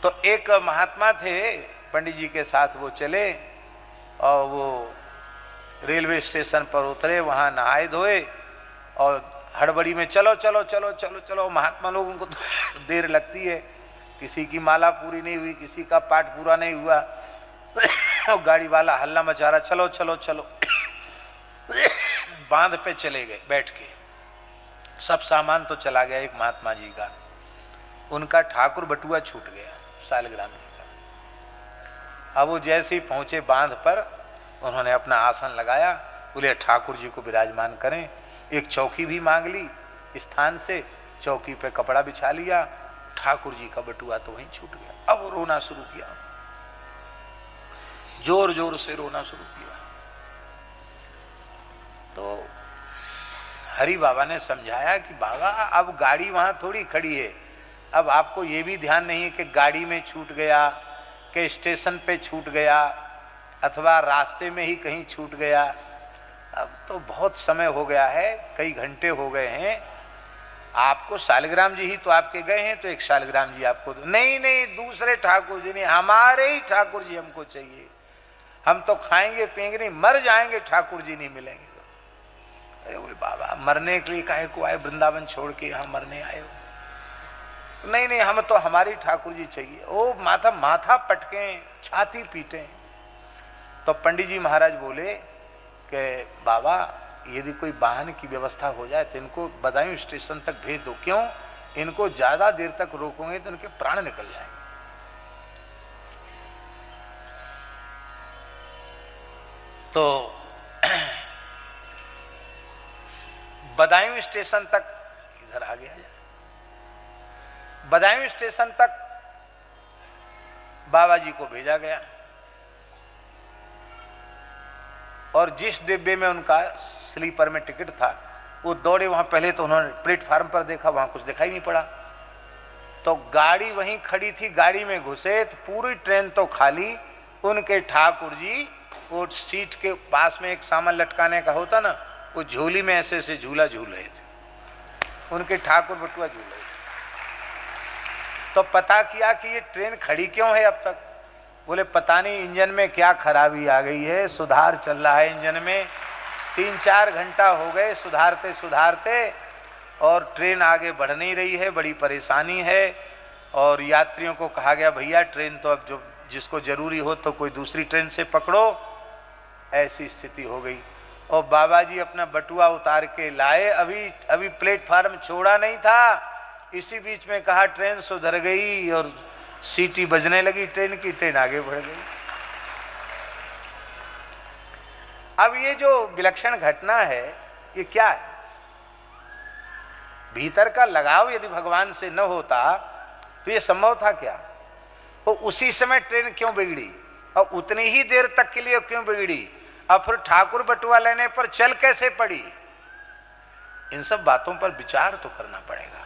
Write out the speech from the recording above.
तो एक महात्मा थे, पंडित जी के साथ वो चले और वो रेलवे स्टेशन पर उतरे, वहाँ नहाए धोए और हड़बड़ी में चलो चलो चलो चलो चलो। महात्मा लोगों को तो देर लगती है, किसी की माला पूरी नहीं हुई, किसी का पाठ पूरा नहीं हुआ और गाड़ी वाला हल्ला मचा रहा, चलो चलो चलो। बांध पे चले गए बैठ के, सब सामान तो चला गया एक महात्मा जी का, उनका ठाकुर बटुआ छूट गया सालग्राम जी का। अब वो जैसे ही पहुंचे बांध पर, उन्होंने अपना आसन लगाया, बोले ठाकुर जी को विराजमान करें। एक चौकी भी मांग ली स्थान से, चौकी पे कपड़ा बिछा लिया, ठाकुर जी का बटुआ तो वहीं छूट गया। अब वो रोना शुरू किया, जोर जोर से रोना शुरू किया। तो हरि बाबा ने समझाया कि बाबा अब गाड़ी वहां थोड़ी खड़ी है, अब आपको ये भी ध्यान नहीं है कि गाड़ी में छूट गया, कि स्टेशन पे छूट गया, अथवा रास्ते में ही कहीं छूट गया। अब तो बहुत समय हो गया है, कई घंटे हो गए हैं, आपको शालिग्राम जी ही तो आपके गए हैं, तो एक शालिग्राम जी आपको नहीं नहीं, दूसरे ठाकुर जी नहीं, हमारे ही ठाकुर जी हमको चाहिए। हम तो खाएंगे पिएंगे नहीं, मर जाएंगे, ठाकुर जी नहीं मिलेंगे। अरे बोले बाबा मरने के लिए काहे को आए, वृंदावन छोड़ के यहाँ मरने आए हो? नहीं नहीं, हम तो हमारी ठाकुर जी चाहिए। ओ माथा माथा पटके, छाती पीटे। तो पंडित जी महाराज बोले कि बाबा यदि कोई वाहन की व्यवस्था हो जाए तो इनको बदायूं स्टेशन तक भेज दो। क्यों? इनको ज्यादा देर तक रोकोगे तो इनके प्राण निकल जाएंगे। तो बदायूं स्टेशन तक, इधर आ गया, बदायूं स्टेशन तक बाबा जी को भेजा गया और जिस डिब्बे में उनका स्लीपर में टिकट था वो दौड़े वहां। पहले तो उन्होंने प्लेटफार्म पर देखा, वहां कुछ दिखाई नहीं पड़ा, तो गाड़ी वहीं खड़ी थी, गाड़ी में घुसे तो पूरी ट्रेन तो खाली, उनके ठाकुर जी वो सीट के पास में एक सामान लटकाने का होता ना, वो झोली में ऐसे ऐसे झूला झूल रहे थे, उनके ठाकुर बटुआ झूल रहे थे। तो पता किया कि ये ट्रेन खड़ी क्यों है अब तक? बोले पता नहीं इंजन में क्या खराबी आ गई है, सुधार चल रहा है इंजन में, 3-4 घंटा हो गए सुधारते सुधारते और ट्रेन आगे बढ़ नहीं रही है, बड़ी परेशानी है। और यात्रियों को कहा गया भैया ट्रेन तो अब जो जिसको जरूरी हो तो कोई दूसरी ट्रेन से पकड़ो। ऐसी स्थिति हो गई और बाबा जी अपना बटुआ उतार के लाए, अभी प्लेटफार्म छोड़ा नहीं था, इसी बीच में कहा ट्रेन सुधर गई और सीटी बजने लगी ट्रेन की, ट्रेन आगे बढ़ गई। अब ये जो विलक्षण घटना है ये क्या है? भीतर का लगाव यदि भगवान से न होता तो ये संभव था क्या? तो उसी समय ट्रेन क्यों बिगड़ी और उतनी ही देर तक के लिए क्यों बिगड़ी, और फिर ठाकुर बटुआ लेने पर चल कैसे पड़ी? इन सब बातों पर विचार तो करना पड़ेगा।